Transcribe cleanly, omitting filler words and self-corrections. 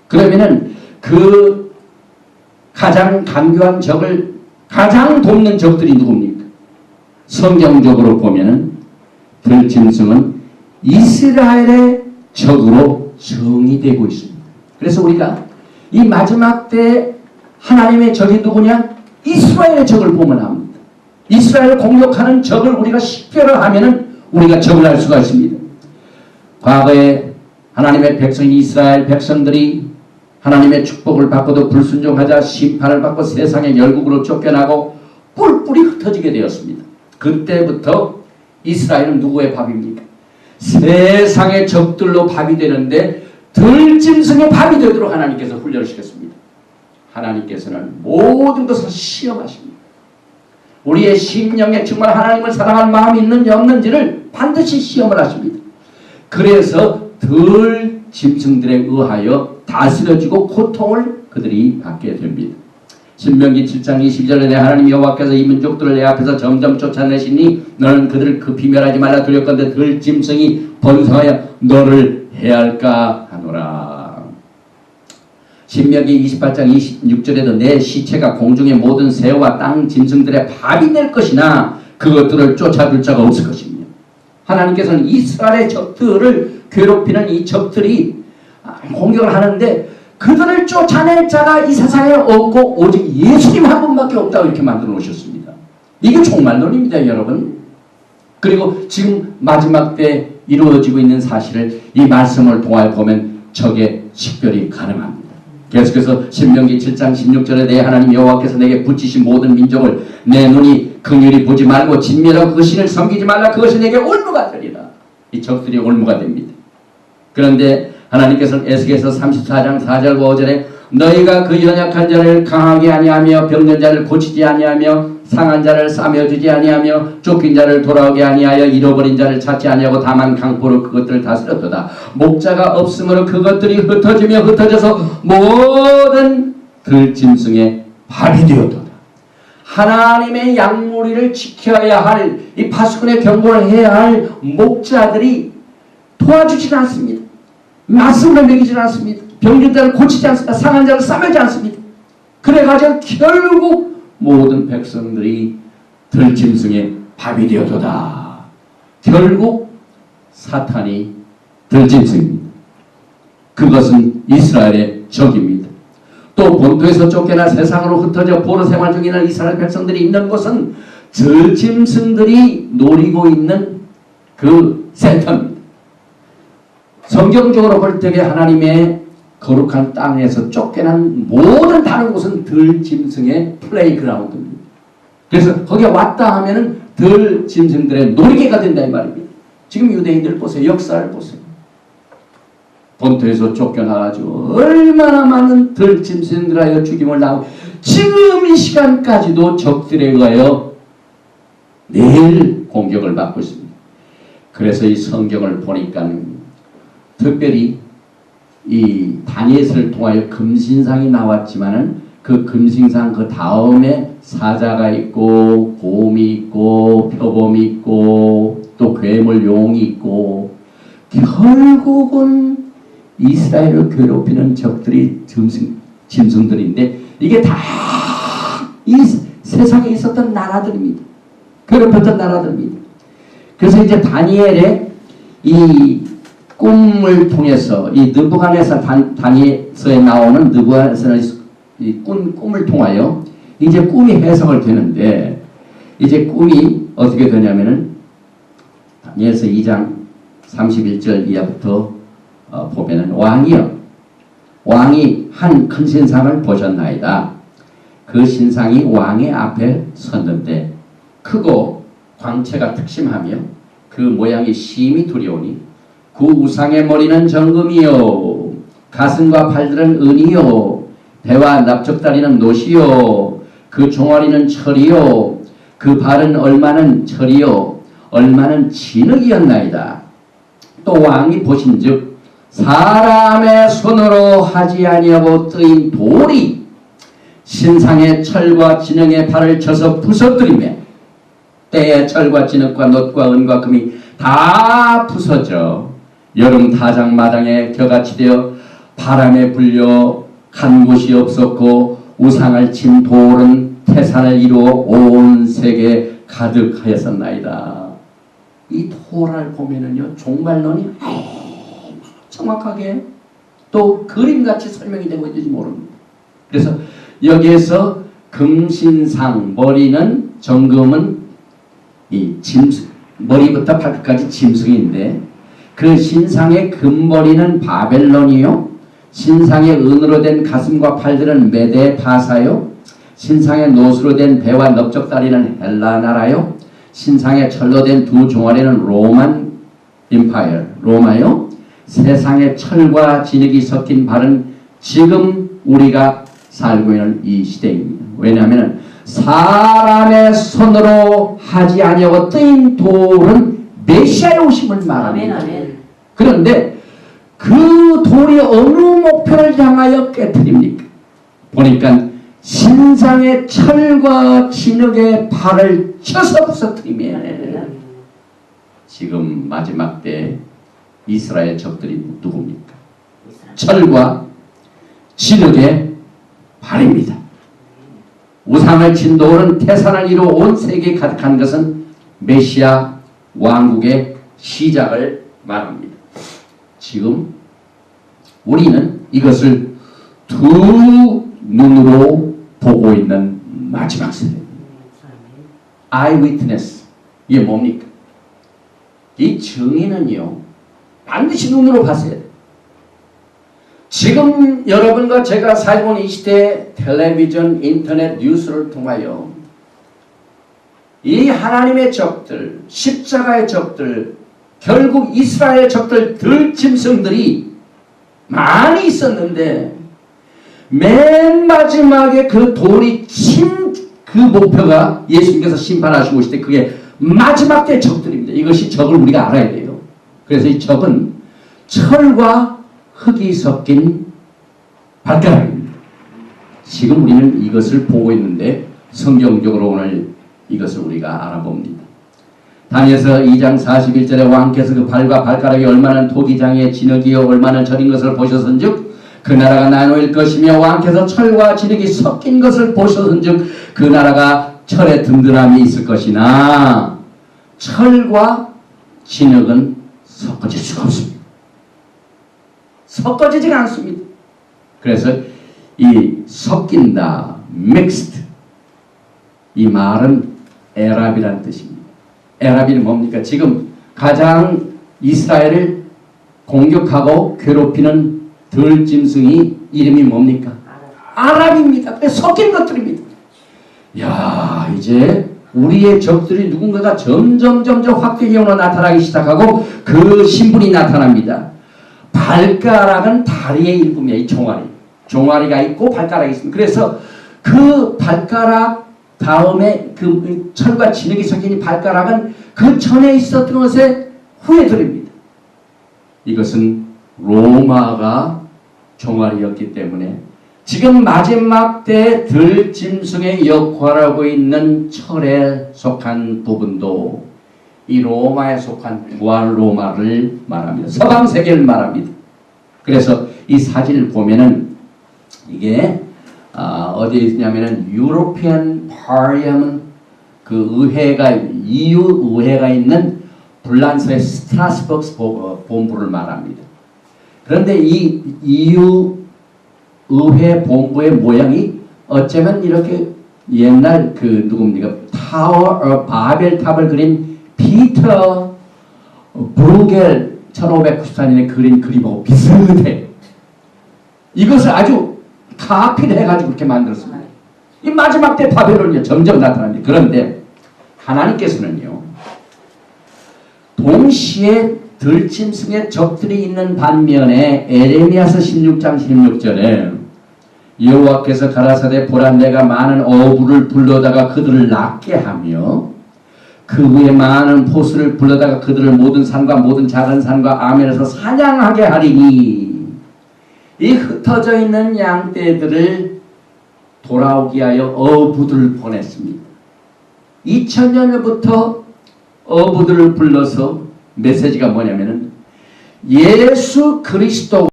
그러면은 그 가장 강교한 적을 가장 돕는 적들이 누굽니까? 성경적으로 보면은 들짐승은 이스라엘의 적으로 정의되고 있습니다. 그래서 우리가 이 마지막 때 하나님의 적이 누구냐? 이스라엘의 적을 보면 합니다. 이스라엘을 공격하는 적을 우리가 식별하면은 우리가 적을 알 수가 있습니다. 과거에 하나님의 백성인 이스라엘 백성들이 하나님의 축복을 받고도 불순종하자 심판을 받고 세상의 열국으로 쫓겨나고 뿔뿔이 흩어지게 되었습니다. 그때부터 이스라엘은 누구의 밥입니까? 세상의 적들로 밥이 되는데 들짐승의 밥이 되도록 하나님께서 훈련을 시켰습니다. 하나님께서는 모든 것을 시험하십니다. 우리의 심령에 정말 하나님을 사랑할 마음이 있는지 없는지를 반드시 시험을 하십니다. 그래서 들짐승들에 의하여 다스려지고 고통을 그들이 받게 됩니다. 신명기 7장 22절에 내 하나님 여호와께서 이 민족들을 내 앞에서 점점 쫓아내시니 너는 그들을 급히 멸하지 말라 두렵건대 들짐승이 번성하여 너를 해할까 하노라. 신명기 28장 26절에도 내 시체가 공중의 모든 새와 땅 짐승들의 밥이 될 것이나 그것들을 쫓아줄 자가 없을 것이며 하나님께서는 이스라엘의 적들을 괴롭히는 이 적들이 공격을 하는데 그들을 쫓아낼 자가 이 세상에 없고 오직 예수님 한 분밖에 없다고 이렇게 만들어 놓으셨습니다. 이게 종말론입니다, 여러분. 그리고 지금 마지막 때 이루어지고 있는 사실을 이 말씀을 통하여 보면 적의 식별이 가능합니다. 계속해서 신명기 7장 16절에 내 하나님 여호와께서 내게 붙이신 모든 민족을 내 눈이 긍휼히 보지 말고 진멸하고 그 신을 섬기지 말라. 그것이 내게 올무가 되리라. 이 적들이 올무가 됩니다. 그런데 하나님께서는 에스겔서 34장 4절과 5절에 너희가 그 연약한 자를 강하게 아니하며 병든 자를 고치지 아니하며 상한 자를 싸매주지 아니하며 쫓긴 자를 돌아오게 아니하여 잃어버린 자를 찾지 아니하고 다만 강포로 그것들을 다스렸도다. 목자가 없으므로 그것들이 흩어지며 흩어져서 모든 들짐승의 밥이 되었도다. 하나님의 양무리를 지켜야 할 이 파수꾼의 경고를 해야 할 목자들이 도와주지는 않습니다. 말씀을 먹이지 않습니다. 병든 자를 고치지 않습니다. 상한 자를 싸매지 않습니다. 그래가지고 결국 모든 백성들이 들짐승의 밥이 되었도다. 결국 사탄이 들짐승입니다. 그것은 이스라엘의 적입니다. 또 본토에서 쫓겨나 세상으로 흩어져 포로 생활 중인 이스라엘 백성들이 있는 곳은 들짐승들이 노리고 있는 그 센터입니다. 성경적으로 볼 때에 하나님의 거룩한 땅에서 쫓겨난 모든 다른 곳은 들짐승의 플레이그라운드입니다. 그래서 거기에 왔다 하면은 들짐승들의 놀이개가 된다 이 말입니다. 지금 유대인들 보세요. 역사를 보세요. 본토에서 쫓겨나가지고 얼마나 많은 들짐승들하여 죽임을 당하고 지금 이 시간까지도 적들에 의하여 매일 공격을 받고 있습니다. 그래서 이 성경을 보니까 특별히 이 다니엘을 통하여 금신상이 나왔지만은 그 금신상 그 다음에 사자가 있고 곰이 있고 표범이 있고 또 괴물 용이 있고 결국은 이스라엘을 괴롭히는 적들이 짐승들인데 이게 다 이 세상에 있었던 나라들입니다. 괴롭혔던 나라들입니다. 그래서 이제 다니엘의 이 꿈을 통해서 이 느부갓네살 다니엘서에 나오는 느부갓네살의 이 꿈을 통하여 이제 꿈이 해석을 되는데 이제 꿈이 어떻게 되냐면은 다니엘서 2장 31절 이하부터 보면은 왕이 한 큰 신상을 보셨나이다. 그 신상이 왕의 앞에 섰는데 크고 광채가 특심하며 그 모양이 심히 두려우니 그 우상의 머리는 정금이요 가슴과 팔들은 은이요 배와 납작다리는 노시요 그 종아리는 철이요 그 발은 얼마는 철이요 얼마는 진흙이었나이다. 또 왕이 보신즉 사람의 손으로 하지 아니하고 뜨인 돌이 신상의 철과 진흙의 발을 쳐서 부서뜨리며 때의 철과 진흙과 놋과 은과 금이 다 부서져 여름 타작마당에 겨같이 되어 바람에 불려 간 곳이 없었고 우상을 친 돌은 태산을 이루어 온 세계 가득하였었나이다. 이 토라를 보면은요 종말론이 정확하게 또 그림같이 설명이 되고 있는지 모릅니다. 그래서 여기에서 금신상 머리는 정금은 이 짐승 머리부터 발끝까지 짐승인데 그 신상의 금머리는 바벨론이요 신상의 은으로 된 가슴과 팔들은 메데 파사요 신상의 노수로 된 배와 넓적다리는 헬라 나라요 신상의 철로 된 두 종아리는 로만 임파이어 로마요 세상의 철과 진흙이 섞인 발은 지금 우리가 살고 있는 이 시대입니다. 왜냐하면 사람의 손으로 하지 아니하고 뜨인 돌은 메시아의 오심을 말합니다. 그런데 그 돌이 어느 목표를 향하여 깨뜨립니까? 보니까 신상의 철과 진흙의 발을 쳐서 부서뜨리면 지금 마지막 때 이스라엘 적들이 누굽니까? 철과 진흙의 발입니다. 우상을 친 돌은 태산을 이루어 온 세계에 가득한 것은 메시아 왕국의 시작을 말합니다. 지금 우리는 이것을 두 눈으로 보고 있는 마지막 세대입니다. 아이위트네스 이게 뭡니까? 이 증인은요 반드시 눈으로 봤어야 돼요. 지금 여러분과 제가 살고 있는 이 시대에 텔레비전, 인터넷, 뉴스를 통하여 이 하나님의 적들, 십자가의 적들, 결국 이스라엘 적들, 들짐승들이 많이 있었는데 맨 마지막에 그 돌이 친 그 목표가 예수님께서 심판하시고 오실 때 그게 마지막 때 적들입니다. 이것이 적을 우리가 알아야 돼요. 그래서 이 적은 철과 흙이 섞인 발가락입니다. 지금 우리는 이것을 보고 있는데 성경적으로 오늘 이것을 우리가 알아봅니다. 다니엘서 2장 41절에 왕께서 그 발과 발가락이 얼마나 토기장에 진흙이요 얼마나 절인 것을 보셨은즉 그 나라가 나누일 것이며 왕께서 철과 진흙이 섞인 것을 보셨은즉 그 나라가 철의 든든함이 있을 것이나 철과 진흙은 섞어질 수가 없습니다. 섞어지지가 않습니다. 그래서 이 섞인다, mixed 이 말은 에랍이라는 뜻입니다. 에랍이 뭡니까? 지금 가장 이스라엘을 공격하고 괴롭히는 들짐승이 이름이 뭡니까? 아랍입니다. 섞인 것들입니다. 야, 이제 우리의 적들이 누군가가 점점 확대적으로 나타나기 시작하고 그 신분이 나타납니다. 발가락은 다리의 일부입니다. 이 종아리. 종아리가 있고 발가락이 있습니다. 그래서 그 발가락 다음에 그 철과 진흙이 섞인 이 발가락은 그 전에 있었던 것에 후예들입니다. 이것은 로마가 종아리였기 때문에 지금 마지막 때 들짐승의 역할을 하고 있는 철에 속한 부분도 이 로마에 속한 부활 로마를 말합니다. 서방 세계를 말합니다. 그래서 이 사진을 보면은 이게 어디에 있냐면은 유로피안 파리아먼 그 의회가 EU 의회가 있는 불란서의 스트라스버그 본부를 말합니다. 그런데 이 EU 의회 본부의 모양이 어쩌면 이렇게 옛날 그 누굽니까 타워 바벨탑을 그린 피터 브루겔 1594년에 그린 그림하고 비슷해. 이것을 아주 카피해가지고 그렇게 만들었습니다. 이 마지막 때 바벨론이 점점 나타납니다. 그런데 하나님께서는요 동시에 들짐승의 적들이 있는 반면에 에레미야서 16장 16절에 여호와께서 가라사대 보라 내가 많은 어부를 불러다가 그들을 낫게 하며 그 후에 많은 포수를 불러다가 그들을 모든 산과 모든 작은 산과 아멜에서 사냥하게 하리니 이 흩어져 있는 양떼들을 돌아오게 하여 어부들을 보냈습니다. 2000년부터 어부들을 불러서 메시지가 뭐냐면은 예수 그리스도